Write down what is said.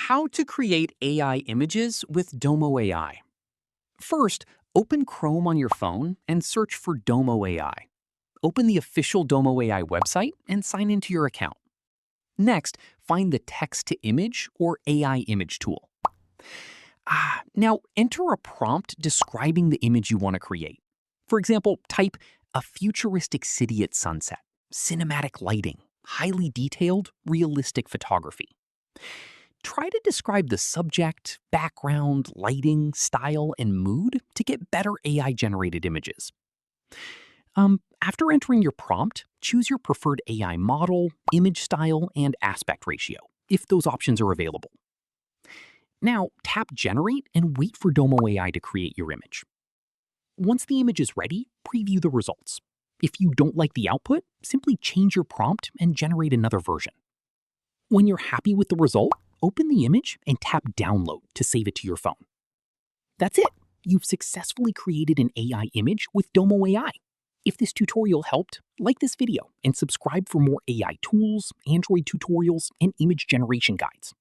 How to create AI images with Domo AI. First, open Chrome on your phone and search for Domo AI. Open the official Domo AI website and sign into your account. Next, find the text-to-image or AI image tool. Now, enter a prompt describing the image you want to create. For example, type a futuristic city at sunset, cinematic lighting, highly detailed, realistic photography. Try to describe the subject, background, lighting, style, and mood to get better AI-generated images. After entering your prompt, choose your preferred AI model, image style, and aspect ratio, if those options are available. Now, tap Generate and wait for Domo AI to create your image. Once the image is ready, preview the results. If you don't like the output, simply change your prompt and generate another version. When you're happy with the result, open the image and tap Download to save it to your phone. That's it. You've successfully created an AI image with Domo AI. If this tutorial helped, like this video and subscribe for more AI tools, Android tutorials, and image generation guides.